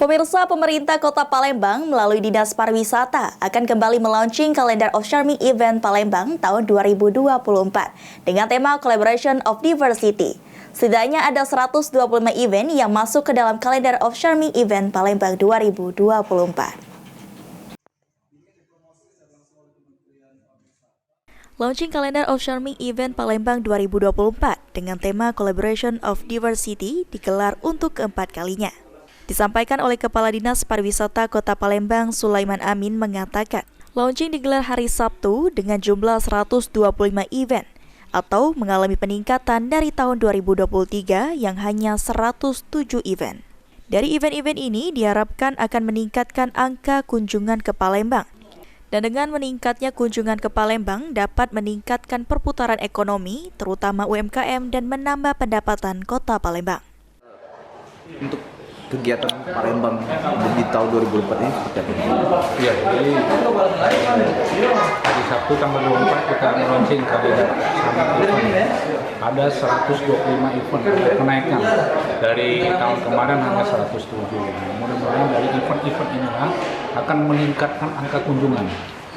Pemirsa, pemerintah Kota Palembang melalui Dinas Pariwisata akan kembali melaunching kalender of Charming Event Palembang tahun 2024 dengan tema Collaboration of Diversity. Setidaknya ada 125 event yang masuk ke dalam kalender of Charming Event Palembang 2024. Launching Calendar of Charming Event Palembang 2024 dengan tema Collaboration of Diversity digelar untuk keempat kalinya. Disampaikan oleh Kepala Dinas Pariwisata Kota Palembang, Sulaiman Amin, mengatakan, launching digelar hari Sabtu dengan jumlah 125 event atau mengalami peningkatan dari tahun 2023 yang hanya 107 event. Dari event-event ini diharapkan akan meningkatkan angka kunjungan ke Palembang. Dan dengan meningkatnya kunjungan ke Palembang dapat meningkatkan perputaran ekonomi, terutama UMKM, dan menambah pendapatan Kota Palembang. Untuk kegiatan Palembang di tahun 2024 ini seperti apa? Iya, jadi hari Sabtu tanggal 24 kita launching kalender event. Ada 125 event kenaikan dari tahun kemarin hanya 107. Mudah-mudahan dari event-event inilah akan meningkatkan angka kunjungan.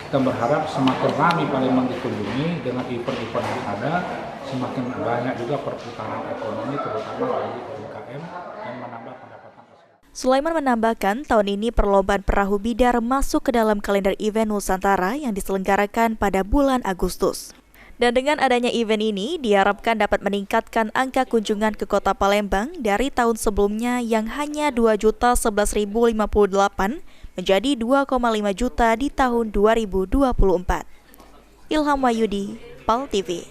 Kita berharap semakin ramai Palembang dikunjungi dengan event-event yang ada, semakin banyak juga perputaran ekonomi terutama bagi UMKM dan menambah pendapatan. Sulaiman menambahkan, tahun ini perlombaan perahu bidar masuk ke dalam kalender event Nusantara yang diselenggarakan pada bulan Agustus. Dan dengan adanya event ini, diharapkan dapat meningkatkan angka kunjungan ke Kota Palembang dari tahun sebelumnya yang hanya 2.011.058 menjadi 2,5 juta di tahun 2024. Ilham Wahyudi, PAL TV.